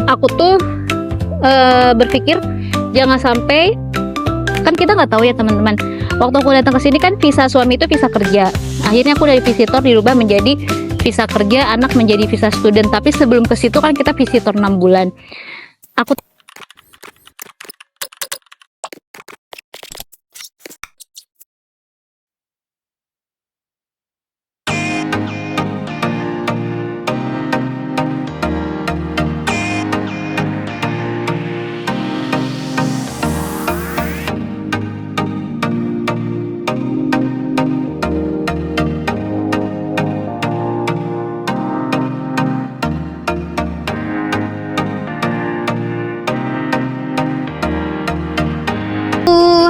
aku tuh berpikir jangan sampai, kan kita nggak tahu ya teman-teman. Waktu aku datang ke sini kan visa suami itu visa kerja. Akhirnya aku dari visitor dirubah menjadi visa kerja, anak menjadi visa student. Tapi sebelum ke situ kan kita visitor 6 bulan. Aku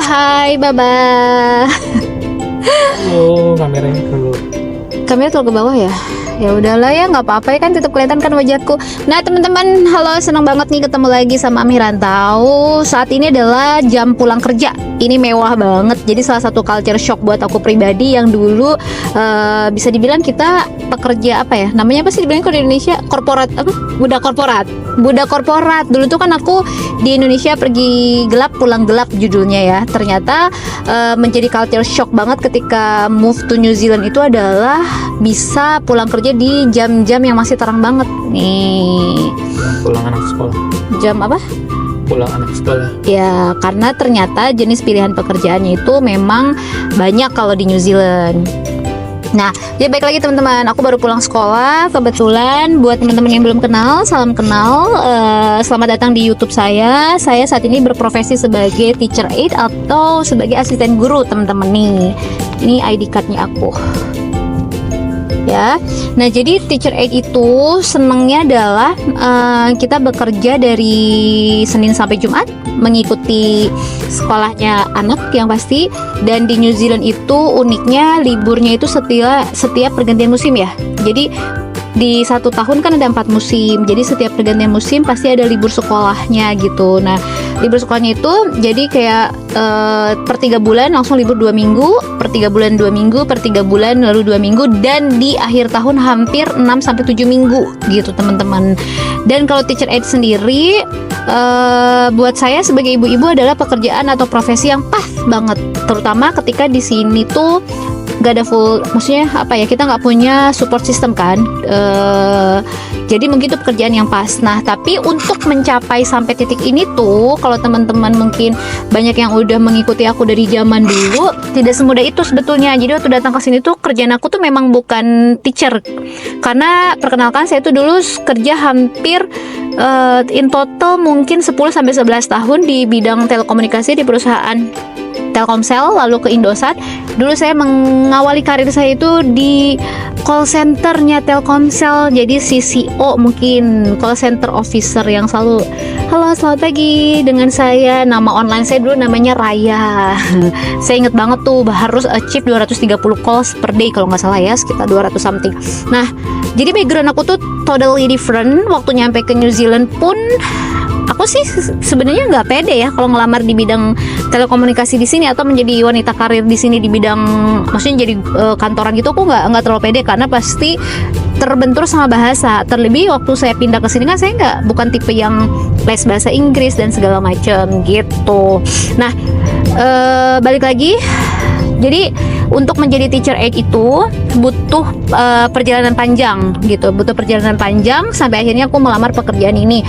hai Baba. Oh, kameranya dulu. Kamera terlalu ke bawah ya. Ya udahlah ya, nggak apa-apa ya kan, tetap kelihatan kan wajahku. Nah teman-teman, halo, senang banget nih ketemu lagi sama Ami Rantau. Saat ini adalah jam pulang kerja. Ini mewah banget. Jadi salah satu culture shock buat aku pribadi yang dulu bisa dibilang kita pekerja apa ya? Namanya apa sih dibilang kalau di Indonesia? Korporat apa? Budak korporat. Budak korporat. Dulu tuh kan aku di Indonesia pergi gelap pulang gelap judulnya ya. Ternyata menjadi culture shock banget ketika move to New Zealand itu adalah bisa pulang kerja di jam-jam yang masih terang banget nih. Pulang anak sekolah. Jam apa? Pulang anak sekolah. Ya, karena ternyata jenis pilihan pekerjaannya itu memang banyak kalau di New Zealand. Nah, jadi baik lagi teman-teman, aku baru pulang sekolah kebetulan. Buat teman-teman yang belum kenal, salam kenal. Selamat datang di YouTube saya. Saya saat ini berprofesi sebagai teacher aide atau sebagai asisten guru teman-teman nih. Ini ID cardnya aku. Ya, nah jadi teacher aide itu senangnya adalah kita bekerja dari Senin sampai Jumat mengikuti sekolahnya anak yang pasti. Dan di New Zealand itu uniknya liburnya itu setiap pergantian musim ya. Jadi di 1 tahun kan ada 4 musim, jadi setiap pergantian musim pasti ada libur sekolahnya gitu. Nah libur sekolahnya itu jadi kayak per 3 bulan langsung libur 2 minggu, per 3 bulan 2 minggu, per 3 bulan lalu 2 minggu, dan di akhir tahun hampir 6-7 minggu gitu teman-teman. Dan kalau teacher aide sendiri buat saya sebagai ibu-ibu adalah pekerjaan atau profesi yang pas banget, terutama ketika di sini tuh gak ada full, maksudnya apa ya, kita nggak punya support system kan, jadi mungkin itu pekerjaan yang pas. Nah tapi untuk mencapai sampai titik ini tuh, kalau teman-teman mungkin banyak yang udah mengikuti aku dari zaman dulu, tidak semudah itu sebetulnya. Jadi waktu datang ke sini tuh kerjaan aku tuh memang bukan teacher, karena perkenalkan saya tuh dulu kerja hampir in total mungkin 10-11 tahun di bidang telekomunikasi di perusahaan Telkomsel, lalu ke Indosat. Dulu saya mengawali karir saya itu di call centernya Telkomsel, jadi CCO, mungkin call center officer yang selalu halo selamat pagi dengan saya. Nama online saya dulu namanya Raya. Saya inget banget tuh harus achieve 230 calls per day kalau nggak salah ya, sekitar 200 something. Nah jadi background aku tuh totally different. Waktu nyampe ke New Zealand pun aku sih sebenarnya nggak pede ya kalau ngelamar di bidang telekomunikasi di sini atau menjadi wanita karir di sini di bidang, maksudnya jadi kantoran gitu. Aku nggak terlalu pede karena pasti terbentur sama bahasa. Terlebih waktu saya pindah ke sini kan saya bukan tipe yang les bahasa Inggris dan segala macam gitu. Nah balik lagi. Jadi untuk menjadi teacher aide itu butuh perjalanan panjang gitu, butuh perjalanan panjang sampai akhirnya aku melamar pekerjaan ini.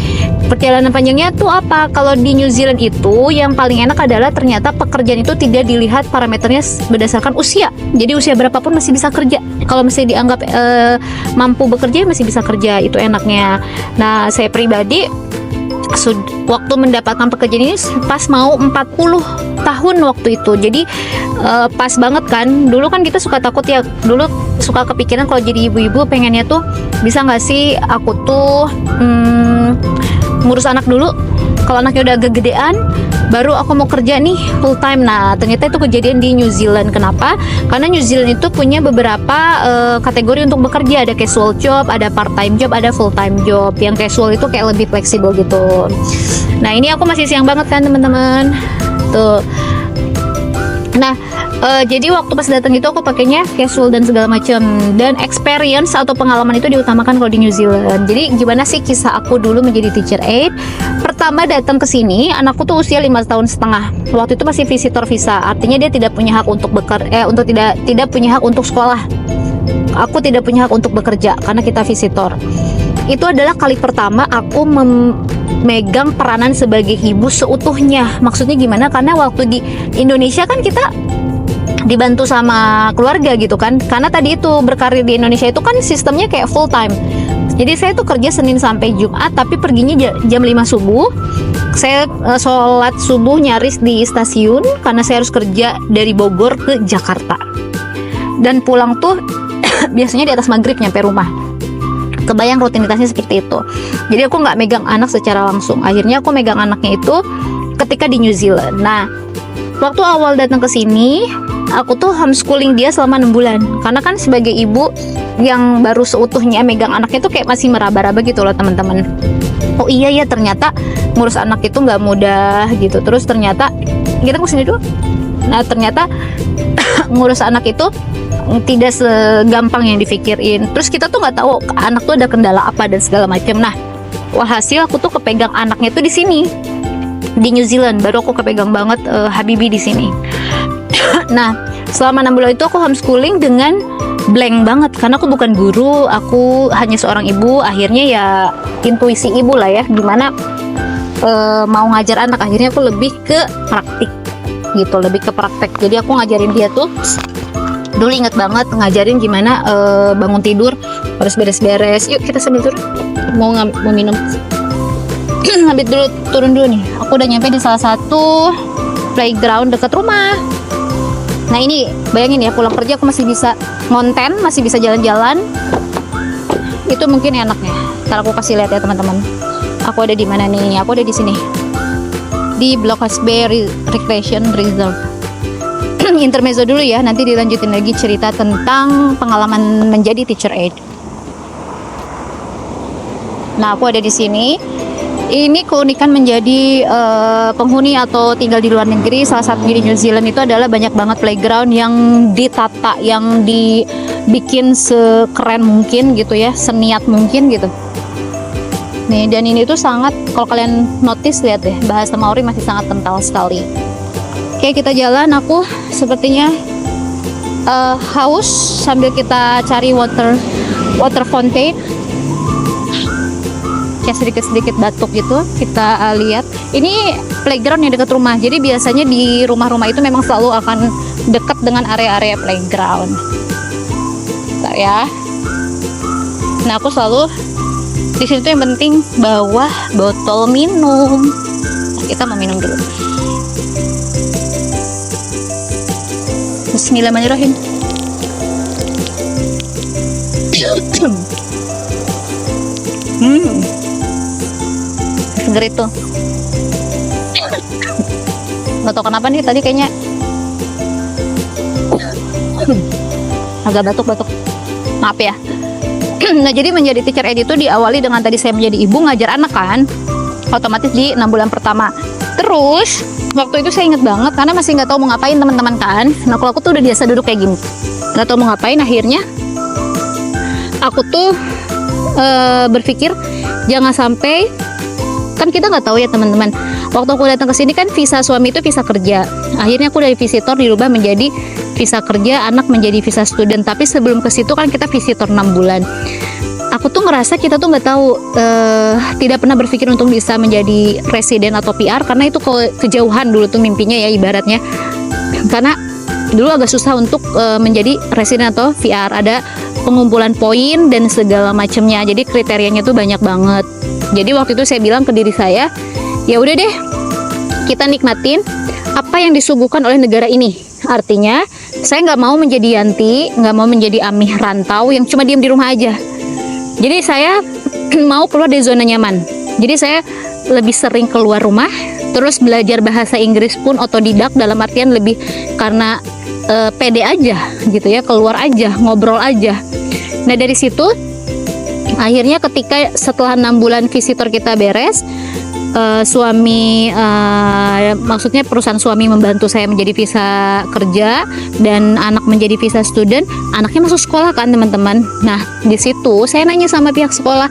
Perjalanan panjangnya tuh apa? Kalau di New Zealand itu yang paling enak adalah ternyata pekerjaan itu tidak dilihat parameternya berdasarkan usia. Jadi usia berapapun masih bisa kerja. Kalau masih dianggap mampu bekerja masih bisa kerja, itu enaknya. Nah saya pribadi waktu mendapatkan pekerjaan ini pas mau 40 tahun waktu itu. Jadi pas banget kan. Dulu kan kita suka takut ya, dulu suka kepikiran kalau jadi ibu-ibu pengennya tuh bisa nggak sih aku tuh ngurus anak dulu, kalau anaknya udah agak gedean baru aku mau kerja nih full time. Nah ternyata itu kejadian di New Zealand. Kenapa? Karena New Zealand itu punya beberapa kategori untuk bekerja. Ada casual job, ada part time job, ada full time job. Yang casual itu kayak lebih fleksibel gitu. Nah ini aku masih siang banget kan teman-teman tuh. Nah Jadi waktu pas datang itu aku pakainya casual dan segala macam, dan experience atau pengalaman itu diutamakan kalau di New Zealand. Jadi gimana sih kisah aku dulu menjadi teacher aide? Pertama datang ke sini, anakku tuh usia 5,5 tahun. Waktu itu masih visitor visa, artinya dia tidak punya hak untuk tidak punya hak untuk sekolah. Aku tidak punya hak untuk bekerja karena kita visitor. Itu adalah kali pertama aku memegang peranan sebagai ibu seutuhnya. Maksudnya gimana? Karena waktu di Indonesia kan kita dibantu sama keluarga gitu kan, karena tadi itu berkarir di Indonesia itu kan sistemnya kayak full time. Jadi saya tuh kerja Senin sampai Jumat, tapi perginya jam 5 subuh. Saya sholat subuh nyaris di stasiun karena saya harus kerja dari Bogor ke Jakarta, dan pulang tuh biasanya di atas maghrib nyampe rumah. Kebayang rutinitasnya seperti itu. Jadi aku nggak megang anak secara langsung. Akhirnya aku megang anaknya itu ketika di New Zealand. Nah, waktu awal datang ke sini, aku tuh homeschooling dia selama 6 bulan. Karena kan sebagai ibu yang baru seutuhnya megang anaknya tuh kayak masih meraba-raba gitu loh teman-teman. Oh iya ya, ternyata ngurus anak itu nggak mudah gitu. Terus ternyata kita kesini dulu. Nah ternyata ngurus anak itu tidak segampang yang dipikirin. Terus kita tuh nggak tahu anak tuh ada kendala apa dan segala macam. Nah, walhasil aku tuh kepegang anaknya tuh di sini, di New Zealand. Baru aku kepegang banget Habibi di sini. Nah, selama 6 bulan itu aku homeschooling dengan blank banget karena aku bukan guru, aku hanya seorang ibu. Akhirnya ya intuisi ibu lah ya, gimana mau ngajar anak. Akhirnya aku lebih ke praktik gitu, lebih ke praktek. Jadi aku ngajarin dia tuh, dulu inget banget ngajarin gimana bangun tidur harus beres-beres. Yuk kita sambil turun, mau minum. Habis dulu, turun dulu nih. Aku udah nyampe di salah satu playground dekat rumah. Nah ini bayangin ya, pulang kerja aku masih bisa ngonten, masih bisa jalan-jalan. Itu mungkin enaknya. Ntar aku kasih lihat ya teman-teman. Aku ada di mana nih? Aku ada di sini, di Block H Bay Recreation Reserve. Intermezzo dulu ya, nanti dilanjutin lagi cerita tentang pengalaman menjadi teacher aide. Nah aku ada di sini. Ini keunikan menjadi penghuni atau tinggal di luar negeri. Salah satunya di New Zealand itu adalah banyak banget playground yang ditata, yang dibikin sekeren mungkin gitu ya, seniat mungkin gitu. Nih, dan ini tuh sangat, kalau kalian notice lihat deh, bahasa Maori masih sangat kental sekali. Oke, kita jalan. Aku sepertinya haus sambil kita cari water fountain. Kayak sedikit-sedikit batuk gitu. Kita lihat ini playground yang dekat rumah. Jadi biasanya di rumah-rumah itu memang selalu akan dekat dengan area-area playground. Bentar ya. Nah aku selalu di sini tuh yang penting bawa botol minum. Nah, kita mau minum dulu. Bismillahirrahmanirrahim. Seger itu. Gak tau kenapa nih tadi kayaknya agak batuk-batuk. Maaf ya. Nah jadi menjadi teacher aide itu diawali dengan tadi saya menjadi ibu ngajar anak kan, otomatis di 6 bulan pertama. Terus waktu itu saya inget banget karena masih nggak tahu mau ngapain teman-teman kan. Nah kalau aku tuh udah biasa duduk kayak gini, nggak tahu mau ngapain. Akhirnya aku tuh berpikir jangan sampai, kan kita nggak tahu ya teman-teman. Waktu aku datang ke sini kan visa suami itu visa kerja. Akhirnya aku dari visitor dirubah menjadi visa kerja, anak menjadi visa student. Tapi sebelum ke situ kan kita visitor 6 bulan. Aku tuh ngerasa kita tuh nggak tahu, tidak pernah berpikir untuk bisa menjadi residen atau PR karena itu kejauhan dulu tuh mimpinya ya ibaratnya. Karena dulu agak susah untuk menjadi residen atau VR, ada pengumpulan poin dan segala macamnya. Jadi kriterianya tuh banyak banget. Jadi waktu itu saya bilang ke diri saya, ya udah deh, kita nikmatin apa yang disuguhkan oleh negara ini. Artinya saya nggak mau menjadi Yanti, nggak mau menjadi Amih rantau yang cuma diam di rumah aja. Jadi saya mau keluar dari zona nyaman. Jadi saya lebih sering keluar rumah, terus belajar bahasa Inggris pun otodidak, dalam artian lebih karena pede aja gitu ya, keluar aja, ngobrol aja. Nah dari situ akhirnya ketika setelah 6 bulan visitor kita beres, suami, maksudnya perusahaan suami membantu saya menjadi visa kerja dan anak menjadi visa student, anaknya masuk sekolah kan teman-teman. Nah di situ saya nanya sama pihak sekolah,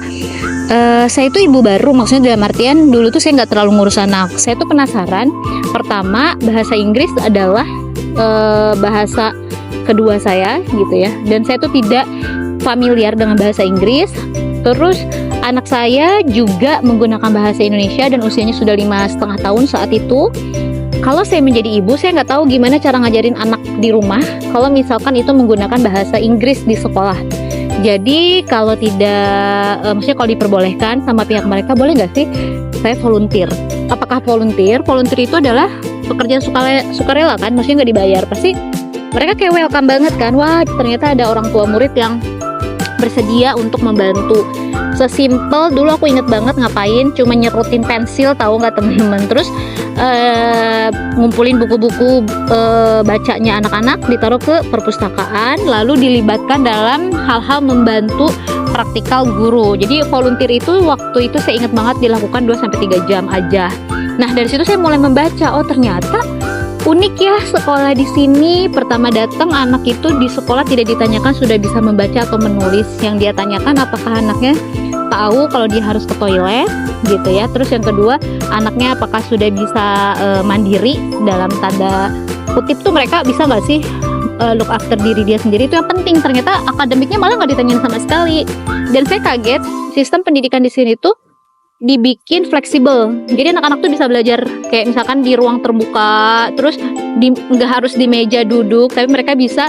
saya itu ibu baru, maksudnya dalam artian dulu tuh saya nggak terlalu ngurus anak. Saya tuh penasaran, pertama bahasa Inggris adalah bahasa kedua saya gitu ya, dan saya tuh tidak familiar dengan bahasa Inggris. Terus anak saya juga menggunakan bahasa Indonesia dan usianya sudah 5,5 tahun saat itu. Kalau saya menjadi ibu, saya nggak tahu gimana cara ngajarin anak di rumah kalau misalkan itu menggunakan bahasa Inggris di sekolah. Jadi kalau tidak, maksudnya kalau diperbolehkan sama pihak mereka, boleh nggak sih saya volunteer? Apakah volunteer? Volunteer itu adalah pekerjaan sukarela kan, maksudnya nggak dibayar. Pasti mereka kayak welcome banget kan. Wah, ternyata ada orang tua murid yang bersedia untuk membantu. Sesimpel dulu aku inget banget ngapain, cuma nyerutin pensil, tahu nggak teman-teman. Terus ngumpulin buku-buku bacanya anak-anak, ditaruh ke perpustakaan, lalu dilibatkan dalam hal-hal membantu praktikal guru. Jadi volunteer itu waktu itu saya ingat banget dilakukan 2-3 jam aja. Nah dari situ saya mulai membaca, oh ternyata unik ya sekolah di sini. Pertama datang anak itu di sekolah tidak ditanyakan sudah bisa membaca atau menulis. Yang dia tanyakan apakah anaknya tahu kalau dia harus ke toilet gitu ya. Terus yang kedua, anaknya apakah sudah bisa mandiri, dalam tanda kutip tuh mereka bisa nggak sih look after diri dia sendiri. Itu yang penting. Ternyata akademiknya malah nggak ditanyain sama sekali. Dan saya kaget, sistem pendidikan di sini tuh dibikin fleksibel. Jadi anak-anak tuh bisa belajar kayak misalkan di ruang terbuka, terus nggak harus di meja duduk, tapi mereka bisa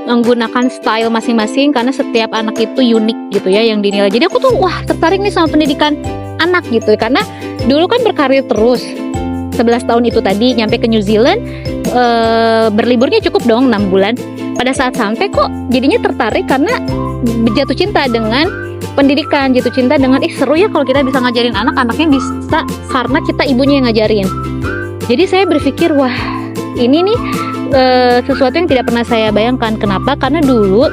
menggunakan style masing-masing karena setiap anak itu unik gitu ya yang dinilai. Jadi aku tuh wah tertarik nih sama pendidikan anak gitu, karena dulu kan berkarir terus 11 tahun itu tadi, nyampe ke New Zealand, berliburnya cukup dong 6 bulan. Pada saat sampai kok jadinya tertarik karena jatuh cinta dengan pendidikan, jatuh cinta dengan seru ya kalau kita bisa ngajarin anak-anaknya bisa karena kita ibunya yang ngajarin. Jadi saya berpikir wah ini nih sesuatu yang tidak pernah saya bayangkan. Kenapa? Karena dulu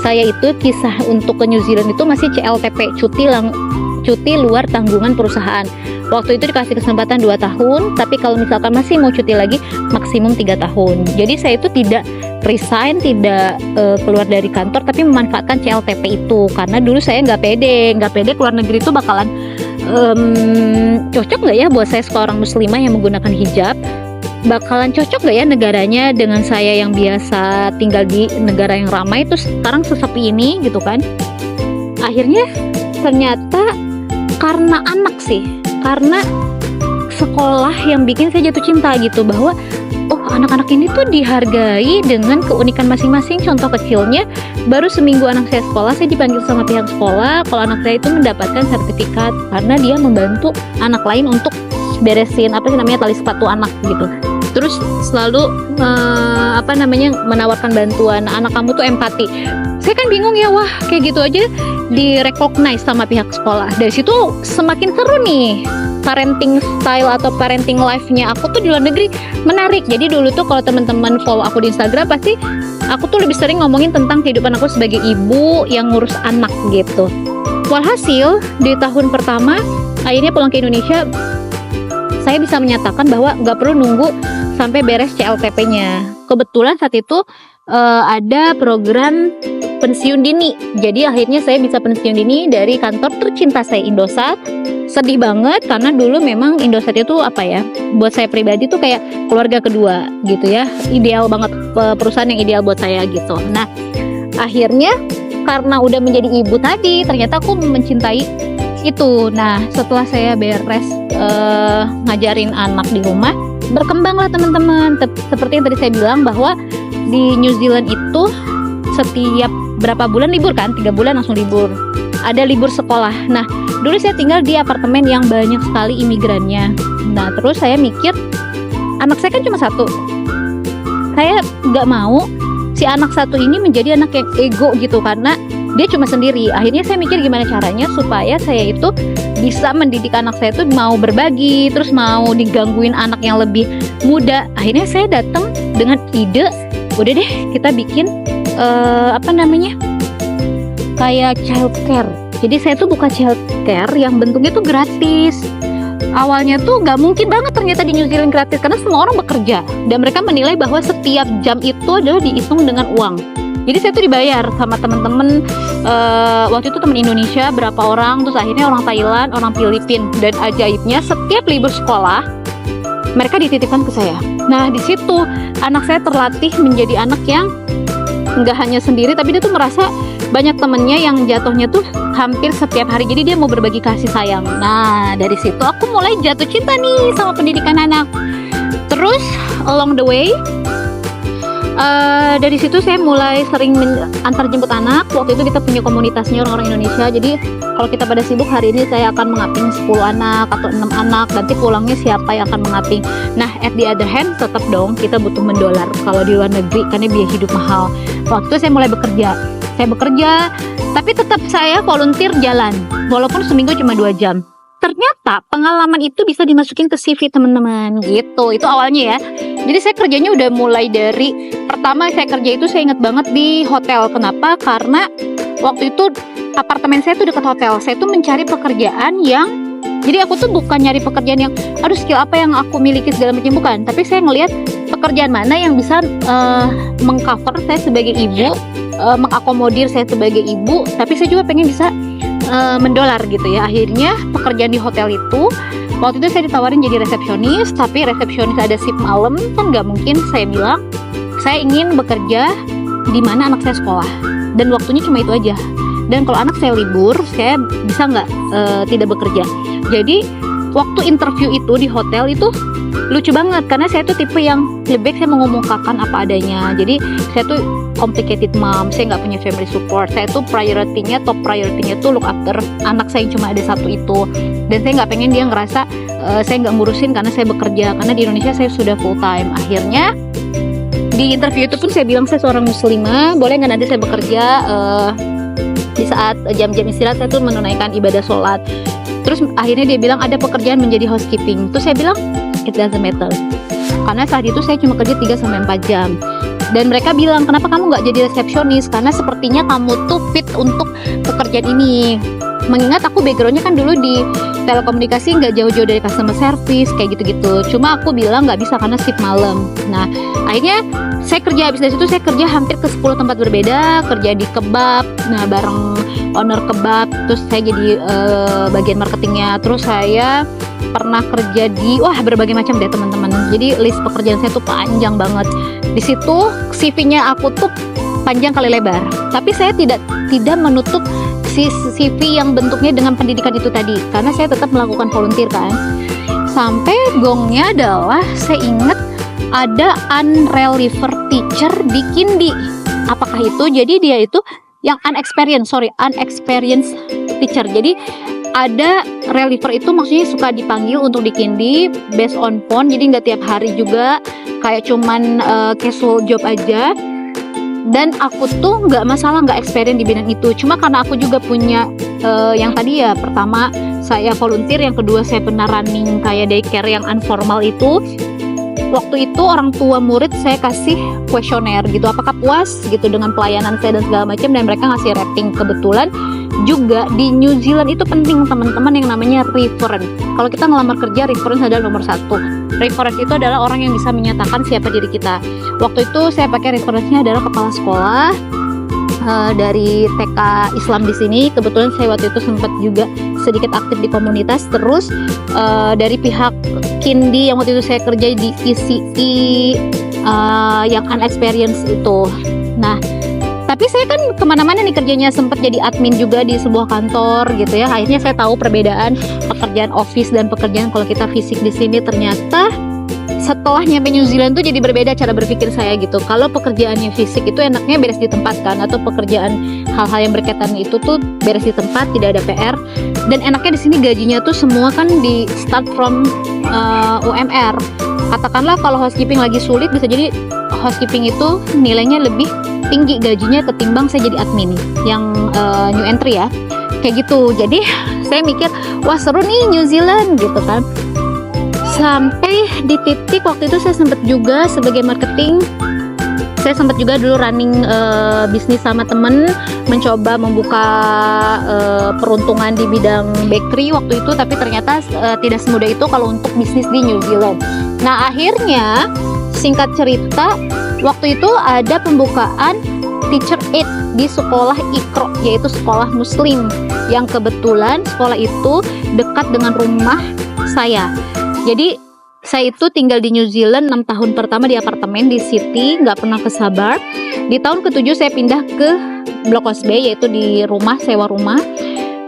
saya itu kisah untuk ke New Zealand itu masih CLTP, cuti luar tanggungan perusahaan. Waktu itu dikasih kesempatan 2 tahun, tapi kalau misalkan masih mau cuti lagi maksimum 3 tahun. Jadi saya itu tidak resign, tidak keluar dari kantor, tapi memanfaatkan CLTP itu karena dulu saya nggak pede keluar negeri itu bakalan cocok nggak ya buat saya seorang muslimah yang menggunakan hijab, bakalan cocok nggak ya negaranya dengan saya yang biasa tinggal di negara yang ramai terus sekarang sesepi ini gitu kan. Akhirnya ternyata karena anak sih, karena sekolah yang bikin saya jatuh cinta gitu, bahwa oh anak-anak ini tuh dihargai dengan keunikan masing-masing. Contoh kecilnya, baru seminggu anak saya sekolah, saya dipanggil sama pihak sekolah kalau anak saya itu mendapatkan sertifikat karena dia membantu anak lain untuk beresin tali sepatu anak gitu. Terus selalu menawarkan bantuan. Anak kamu tuh empati. Saya kan bingung ya, wah kayak gitu aja di-recognize sama pihak sekolah. Dari situ semakin seru nih parenting style atau parenting life-nya aku tuh di luar negeri, menarik. Jadi dulu tuh kalau teman-teman follow aku di Instagram, pasti aku tuh lebih sering ngomongin tentang kehidupan aku sebagai ibu yang ngurus anak gitu. Walhasil di tahun pertama akhirnya pulang ke Indonesia, saya bisa menyatakan bahwa nggak perlu nunggu sampai beres CLTP-nya. Kebetulan saat itu ada program pensiun dini. Jadi akhirnya saya bisa pensiun dini dari kantor tercinta saya, Indosat. Sedih banget karena dulu memang Indosat itu buat saya pribadi tuh kayak keluarga kedua gitu ya. Ideal banget, perusahaan yang ideal buat saya gitu. Nah akhirnya karena udah menjadi ibu tadi, ternyata aku mencintai itu. Nah setelah saya beres ngajarin anak di rumah, berkembanglah teman-teman. Seperti yang tadi saya bilang bahwa di New Zealand itu setiap berapa bulan libur kan, 3 bulan langsung libur, ada libur sekolah. Nah dulu saya tinggal di apartemen yang banyak sekali imigrannya. Nah terus saya mikir, anak saya kan cuma 1, saya nggak mau si anak 1 ini menjadi anak yang ego gitu karena dia cuma sendiri. Akhirnya saya mikir gimana caranya supaya saya itu bisa mendidik anak saya itu mau berbagi, terus mau digangguin anak yang lebih muda. Akhirnya saya datang dengan ide, udah deh kita bikin kayak child care. Jadi saya tuh buka child care yang bentuknya tuh gratis. awalnya tuh nggak mungkin banget ternyata di New Zealand gratis karena semua orang bekerja dan mereka menilai bahwa setiap jam itu adalah dihitung dengan uang. Jadi saya tuh dibayar sama teman-teman, waktu itu teman Indonesia berapa orang, terus akhirnya orang Thailand, orang Filipina, dan ajaibnya setiap libur sekolah mereka dititipkan ke saya. Nah di situ anak saya terlatih menjadi anak yang nggak hanya sendiri, tapi dia tuh merasa banyak temennya yang jatuhnya tuh hampir setiap hari, jadi dia mau berbagi kasih sayang. Nah dari situ aku mulai jatuh cinta nih sama pendidikan anak. Terus along the way, dari situ saya mulai sering antar jemput anak. Waktu itu kita punya komunitasnya orang-orang Indonesia. Jadi kalau kita pada sibuk, hari ini saya akan mengaping 10 anak atau 6 anak. Nanti pulangnya siapa yang akan mengaping. Nah at the other hand, tetap dong kita butuh mendolar kalau di luar negeri karena biaya hidup mahal. Waktu itu saya mulai bekerja. Saya bekerja, tapi tetap saya volunteer jalan. Walaupun seminggu cuma 2 jam. Ternyata pengalaman itu bisa dimasukin ke CV teman-teman gitu. Itu awalnya ya. Jadi saya kerjanya udah mulai dari pertama saya kerja itu saya ingat banget di hotel. Kenapa? Karena waktu itu apartemen saya tuh dekat hotel. Saya tuh mencari pekerjaan yang, jadi aku tuh bukan nyari pekerjaan yang aduh skill apa yang aku miliki segala macam, bukan. Tapi saya ngelihat pekerjaan mana yang bisa mengcover saya sebagai ibu, mengakomodir saya sebagai ibu, tapi saya juga pengen bisa mendolar gitu ya. Akhirnya pekerjaan di hotel itu waktu itu saya ditawarin jadi resepsionis, tapi resepsionis ada shift malam kan nggak mungkin. Saya bilang saya ingin bekerja di mana anak saya sekolah dan waktunya cuma itu aja. Dan kalau anak saya libur, saya bisa nggak tidak bekerja. Jadi waktu interview itu di hotel itu lucu banget karena saya tuh tipe yang lebih baik saya mengumumkakan apa adanya. Jadi saya tuh complicated mom, saya nggak punya family support. Saya tuh top priority-nya tuh look after anak saya yang cuma ada satu itu. Dan saya nggak pengen dia ngerasa saya nggak ngurusin karena saya bekerja. Karena di Indonesia saya sudah full time. Akhirnya di interview itu pun saya bilang saya seorang muslimah, boleh nggak nanti saya bekerja di saat jam-jam istirahat saya tuh menunaikan ibadah sholat. Terus akhirnya dia bilang ada pekerjaan menjadi housekeeping. Terus saya bilang it doesn't matter. Karena saat itu saya cuma kerja 3-4 jam. Dan mereka bilang kenapa kamu nggak jadi resepsionis? Karena sepertinya kamu tuh fit untuk pekerjaan ini. Mengingat aku backgroundnya kan dulu di telekomunikasi, nggak jauh-jauh dari customer service kayak gitu-gitu. Cuma aku bilang nggak bisa karena shift malam. Nah akhirnya saya kerja, habis dari situ saya kerja hampir ke 10 tempat berbeda. Kerja di kebab, nah bareng owner kebab. Terus saya jadi bagian marketingnya. Terus saya pernah kerja di berbagai macam deh teman-teman. Jadi list pekerjaan saya tuh panjang banget. Di situ CV-nya aku tuh panjang kali lebar. Tapi saya tidak menutup si CV yang bentuknya dengan pendidikan itu tadi, karena saya tetap melakukan volunteer kan. Sampai gongnya adalah saya ingat ada unrelieved teacher di Kindi. Apakah itu? Jadi dia itu yang unexperienced teacher. Jadi ada reliever itu maksudnya suka dipanggil untuk di Kindi based on phone, jadi nggak tiap hari juga, kayak cuman casual job aja. Dan aku tuh nggak masalah nggak experience di bidang itu, cuma karena aku juga punya yang tadi ya, pertama saya volunteer, yang kedua saya pernah running kayak daycare yang informal itu. Waktu itu orang tua murid saya kasih kuesioner gitu, apakah puas gitu dengan pelayanan saya dan segala macam, dan mereka ngasih rating. Kebetulan juga di New Zealand itu penting teman-teman yang namanya reference. Kalau kita ngelamar kerja, reference adalah nomor 1. Reference itu adalah orang yang bisa menyatakan siapa diri kita. Waktu itu saya pakai reference-nya adalah kepala sekolah dari TK Islam di sini. Kebetulan saya waktu itu sempat juga sedikit aktif di komunitas. Terus dari pihak Kindi yang waktu itu saya kerja di ECE yang unexperienced itu. Nah, tapi saya kan kemana-mana nih kerjanya, sempat jadi admin juga di sebuah kantor gitu ya. Akhirnya saya tahu perbedaan pekerjaan office dan pekerjaan kalau kita fisik di sini. Ternyata setelah nyampe New Zealand tuh jadi berbeda cara berpikir saya gitu. Kalau pekerjaannya fisik itu enaknya beres di tempat kan, atau pekerjaan hal-hal yang berkaitan itu tuh beres di tempat, tidak ada PR. Dan enaknya di sini gajinya tuh semua kan di start from UMR. Katakanlah kalau housekeeping lagi sulit, bisa jadi housekeeping itu nilainya lebih tinggi gajinya ketimbang saya jadi admin yang new entry ya, kayak gitu. Jadi saya mikir wah seru nih New Zealand gitu kan. Sampai di titik waktu itu saya sempat juga sebagai marketing Saya sempat juga dulu running bisnis sama temen, mencoba membuka peruntungan di bidang bakery waktu itu, tapi ternyata tidak semudah itu kalau untuk bisnis di New Zealand. Nah akhirnya singkat cerita, waktu itu ada pembukaan Teacher Aid di sekolah Ikro, yaitu sekolah muslim, yang kebetulan sekolah itu dekat dengan rumah saya. Jadi saya itu tinggal di New Zealand 6 tahun pertama di apartemen di city, nggak pernah ke suburb. Di tahun ke-7 saya pindah ke Block House Bay, yaitu di rumah, sewa rumah.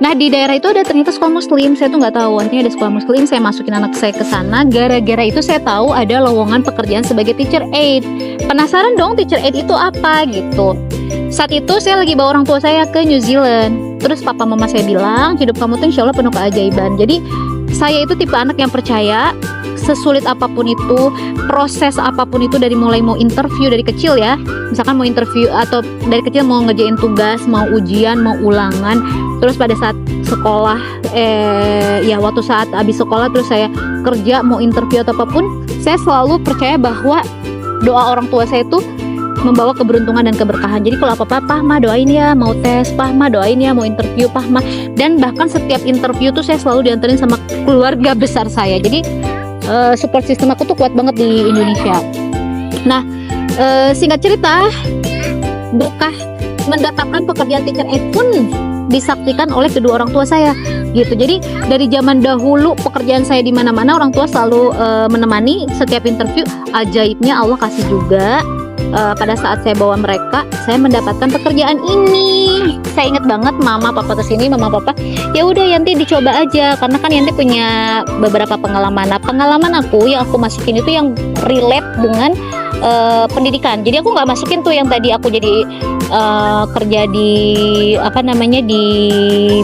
Nah di daerah itu ada ternyata sekolah muslim, saya tuh nggak tahu. Akhirnya ada sekolah muslim, saya masukin anak saya ke sana. Gara-gara itu saya tahu ada lowongan pekerjaan sebagai teacher aid. Penasaran dong teacher aid itu apa gitu. Saat itu saya lagi bawa orang tua saya ke New Zealand. Terus papa mama saya bilang, hidup kamu tuh insya Allah penuh keajaiban. Jadi saya itu tipe anak yang percaya sesulit apapun itu, proses apapun itu, dari mulai mau interview dari kecil ya, misalkan mau interview atau dari kecil mau ngerjain tugas, mau ujian, mau ulangan, terus pada saat sekolah ya waktu saat habis sekolah terus saya kerja mau interview atau apapun, saya selalu percaya bahwa doa orang tua saya itu membawa keberuntungan dan keberkahan. Jadi kalau apa-apa, Pah Ma doain ya, mau tes, Pah Ma doain ya, mau interview, Pah Ma. Dan bahkan setiap interview tuh saya selalu dianterin sama keluarga besar saya. Jadi support system aku tuh kuat banget di Indonesia. Nah singkat cerita, berkah mendapatkan pekerjaan teacher aid pun disaktikan oleh kedua orang tua saya gitu. Jadi dari zaman dahulu pekerjaan saya di mana-mana, orang tua selalu menemani setiap interview. Ajaibnya Allah kasih juga pada saat saya bawa mereka, saya mendapatkan pekerjaan ini. Saya ingat banget mama papa kesini, mama papa, ya udah Yanti dicoba aja, karena kan Yanti punya beberapa pengalaman. Nah, pengalaman aku yang aku masukin itu yang relate dengan pendidikan. Jadi aku nggak masukin tuh yang tadi aku jadi kerja di di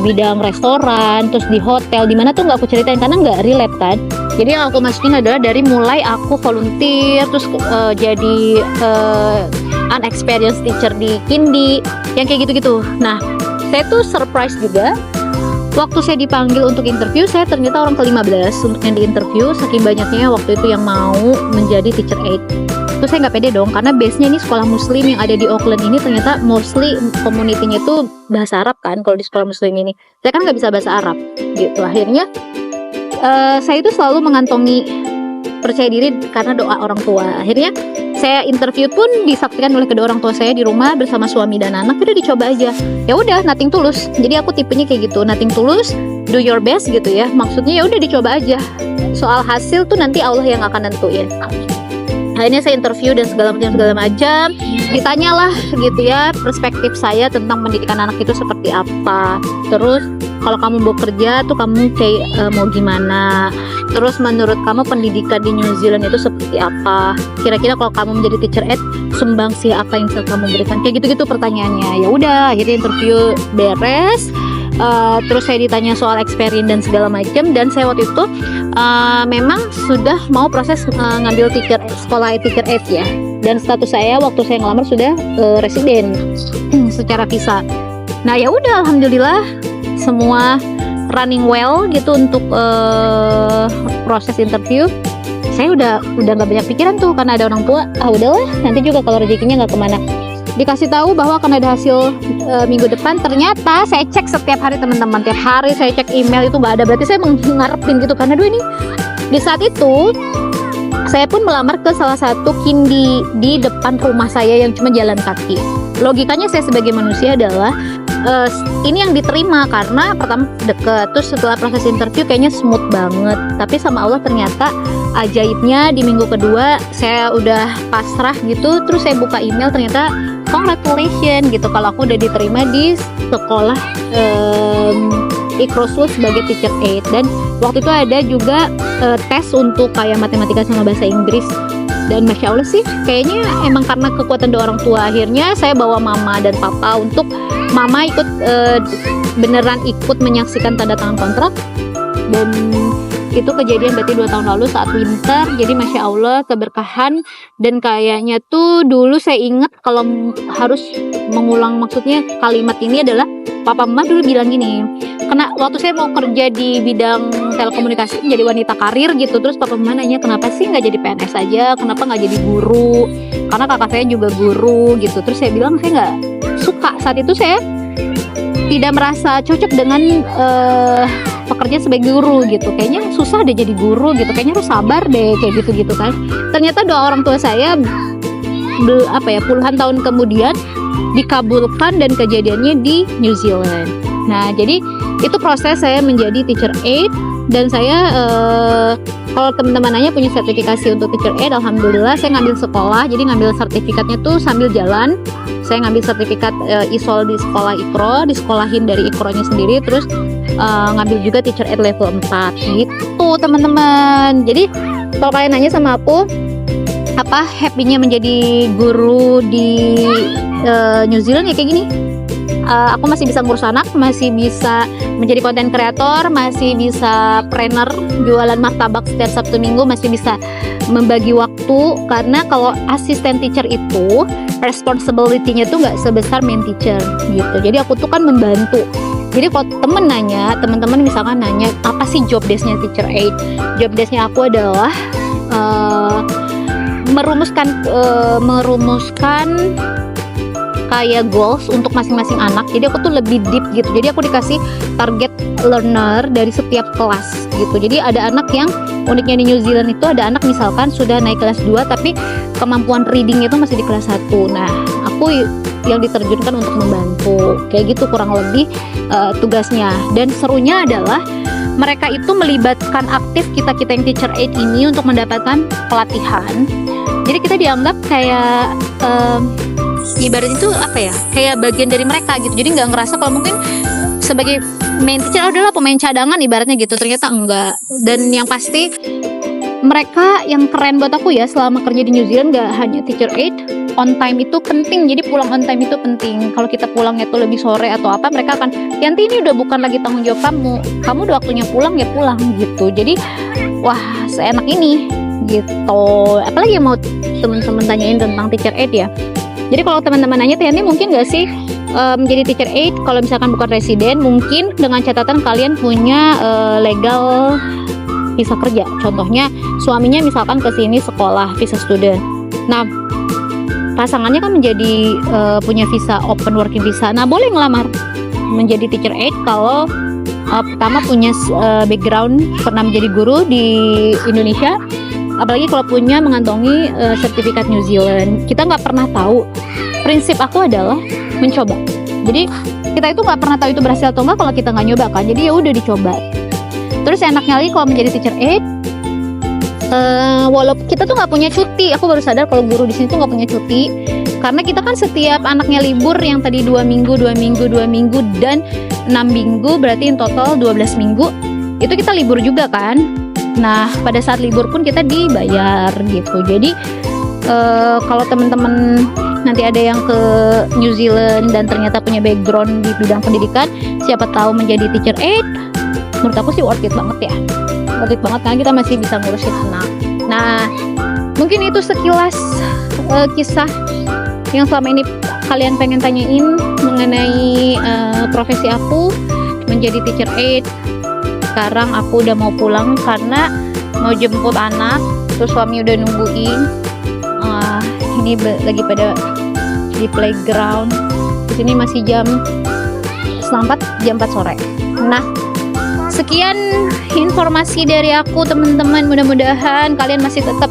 bidang restoran, terus di hotel, di mana tuh nggak aku ceritain karena nggak relate kan. Jadi yang aku masukin adalah dari mulai aku volunteer, terus jadi unexperienced teacher di Kindi, yang kayak gitu-gitu. Nah, saya tuh surprise juga. Waktu saya dipanggil untuk interview, saya ternyata orang ke-15 untuk yang di interview, saking banyaknya waktu itu yang mau menjadi teacher aid. Terus saya nggak pede dong, karena base-nya ini sekolah muslim yang ada di Auckland ini, ternyata mostly community-nya itu bahasa Arab kan, kalau di sekolah muslim ini. Saya kan nggak bisa bahasa Arab, gitu. Akhirnya saya itu selalu mengantongi percaya diri karena doa orang tua. Akhirnya saya interview pun disaksikan oleh kedua orang tua saya di rumah bersama suami dan anak. Udah dicoba aja, ya udah nothing tulus. Jadi aku tipenya kayak gitu, nothing tulus, do your best gitu ya. Maksudnya ya udah dicoba aja, soal hasil tuh nanti Allah yang akan nentuin. Akhirnya saya interview dan segala macam, ditanyalah gitu ya perspektif saya tentang pendidikan anak itu seperti apa. Terus kalau kamu mau kerja tuh kamu kayak mau gimana? Terus menurut kamu pendidikan di New Zealand itu seperti apa? Kira-kira kalau kamu menjadi teacher aid, sumbangsi apa yang bisa kamu berikan? Kayak gitu-gitu pertanyaannya. Ya udah, akhirnya interview beres. Terus saya ditanya soal experience dan segala macam, dan saya waktu itu memang sudah mau proses ngambil sekolah teacher aid ya, dan status saya waktu saya ngelamar sudah residen secara visa. Nah ya udah, alhamdulillah semua running well gitu untuk proses interview. Saya udah nggak banyak pikiran tuh karena ada orang tua. Udahlah, nanti juga kalau rezekinya nggak kemana. Dikasih tahu bahwa akan ada hasil minggu depan. Ternyata saya cek setiap hari teman-teman, tiap hari saya cek email itu nggak ada. Berarti saya mengharapin gitu, karena ini di saat itu saya pun melamar ke salah satu kindi di depan rumah saya yang cuma jalan kaki. Logikanya saya sebagai manusia adalah ini yang diterima karena pertama deket, terus setelah proses interview kayaknya smooth banget. Tapi sama Allah ternyata ajaibnya di minggu kedua saya udah pasrah gitu, terus saya buka email ternyata congratulations gitu kalau aku udah diterima di sekolah Ikrosul sebagai teacher aid. Dan waktu itu ada juga tes untuk kayak matematika sama bahasa Inggris. Dan Masya Allah sih kayaknya emang karena kekuatan doa orang tua, akhirnya saya bawa mama dan papa untuk mama ikut beneran ikut menyaksikan tanda tangan kontrak. Dan itu kejadian berarti 2 tahun lalu saat winter. Jadi Masya Allah keberkahan. Dan kayaknya tuh dulu saya ingat kalau harus mengulang, maksudnya kalimat ini adalah papa mama dulu bilang gini, karena waktu saya mau kerja di bidang sel komunikasi, menjadi wanita karir gitu. Terus papa mama nanya kenapa sih nggak jadi PNS aja, kenapa nggak jadi guru, karena kakak saya juga guru gitu. Terus saya bilang saya nggak suka, saat itu saya tidak merasa cocok dengan pekerjaan sebagai guru gitu. Kayaknya susah deh jadi guru gitu, kayaknya harus sabar deh kayak gitu kan. Ternyata doa orang tua saya puluhan tahun kemudian dikabulkan dan kejadiannya di New Zealand. Nah, jadi itu proses saya menjadi teacher aide. Dan saya kalau teman-teman nanya punya sertifikasi untuk teacher aide, alhamdulillah saya ngambil sekolah, jadi ngambil sertifikatnya tuh sambil jalan. Saya ngambil sertifikat ISOL di sekolah IKRO, disekolahin dari IKRO-nya sendiri, terus ngambil juga teacher aide level 4 gitu teman-teman. Jadi kalau kalian nanya sama aku apa happy-nya menjadi guru di New Zealand, ya kayak gini. Aku masih bisa ngurus anak, masih bisa menjadi konten kreator, masih bisa trainer jualan martabak setiap Sabtu Minggu, masih bisa membagi waktu. Karena kalau asisten teacher itu responsibility-nya tuh nggak sebesar main teacher gitu. Jadi aku tuh kan membantu. Jadi kalau teman-teman misalkan nanya apa sih job desk-nya teacher aide, job desk-nya aku adalah merumuskan kayak goals untuk masing-masing anak. Jadi aku tuh lebih deep gitu. Jadi aku dikasih target learner dari setiap kelas gitu. Jadi ada anak yang uniknya di New Zealand itu, ada anak misalkan sudah naik kelas 2 tapi kemampuan reading itu masih di kelas 1. Nah, aku yang diterjunkan untuk membantu. Kayak gitu kurang lebih tugasnya. Dan serunya adalah mereka itu melibatkan aktif kita yang teacher aide ini untuk mendapatkan pelatihan. Jadi kita dianggap kayak ibarat itu kayak bagian dari mereka gitu. Jadi nggak ngerasa kalau mungkin sebagai main teacher adalah pemain cadangan ibaratnya gitu. Ternyata enggak. Dan yang pasti mereka yang keren buat aku ya selama kerja di New Zealand, nggak hanya teacher aide, on time itu penting. Jadi pulang on time itu penting. Kalau kita pulangnya tuh lebih sore atau apa, mereka akan Yanti ini udah bukan lagi tanggung jawab kamu udah waktunya pulang ya pulang gitu. Jadi wah seenak ini gitu. Apalagi yang mau teman-teman tanyain tentang teacher aide ya. Jadi kalau teman-teman nanya Yanti mungkin nggak sih menjadi teacher aide kalau misalkan bukan residen, mungkin dengan catatan kalian punya legal visa kerja. Contohnya suaminya misalkan ke sini sekolah visa student. Nah, pasangannya kan menjadi punya visa open working visa. Nah, boleh ngelamar menjadi teacher aide kalau pertama punya background pernah menjadi guru di Indonesia. Apalagi kalau punya mengantongi sertifikat New Zealand. Kita nggak pernah tahu. Prinsip aku adalah mencoba. Jadi kita itu nggak pernah tahu itu berhasil atau nggak kalau kita nggak nyoba kan. Jadi ya udah dicoba. Terus enaknya lagi kalau menjadi teacher aide, walaupun kita tuh nggak punya cuti. Aku baru sadar kalau guru di sini tuh nggak punya cuti. Karena kita kan setiap anaknya libur yang tadi 2 minggu dan 6 minggu, berarti in total 12 minggu. Itu kita libur juga kan. Nah, pada saat libur pun kita dibayar gitu. Jadi kalau teman-teman nanti ada yang ke New Zealand dan ternyata punya background di bidang pendidikan, siapa tahu menjadi teacher aide, menurut aku sih worth it banget ya. Worth it banget karena kita masih bisa ngurusin anak. Nah, mungkin itu sekilas kisah yang selama ini kalian pengen tanyain mengenai profesi aku menjadi teacher aide. Sekarang aku udah mau pulang karena mau jemput anak, terus suami udah nungguin. Ini lagi pada di playground. Di sini masih jam 4 sore. Nah, sekian informasi dari aku teman-teman. Mudah-mudahan kalian masih tetap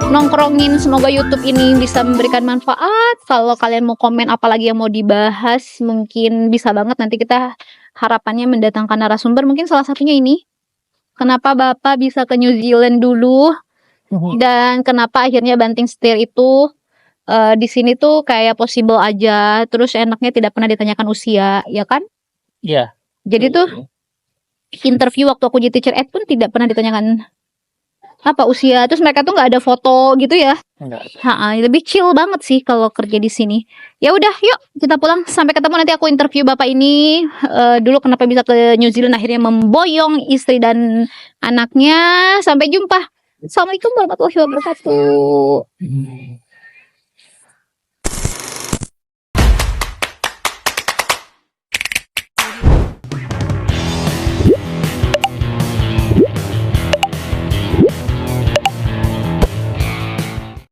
nongkrongin. Semoga YouTube ini bisa memberikan manfaat. Kalau kalian mau komen apalagi yang mau dibahas, mungkin bisa banget nanti kita harapannya mendatangkan narasumber. Mungkin salah satunya ini, kenapa Bapak bisa ke New Zealand dulu dan kenapa akhirnya banting setir itu di sini tuh kayak possible aja. Terus enaknya tidak pernah ditanyakan usia, ya kan? Iya. Jadi tuh interview waktu aku jadi teacher aide pun tidak pernah ditanyakan apa usia. Terus mereka tuh nggak ada foto gitu ya. Enggak. Lebih chill banget sih kalau kerja di sini. Ya udah, yuk kita pulang. Sampai ketemu nanti aku interview Bapak ini dulu kenapa bisa ke New Zealand, akhirnya memboyong istri dan anaknya. Sampai jumpa. Assalamualaikum warahmatullahi wabarakatuh.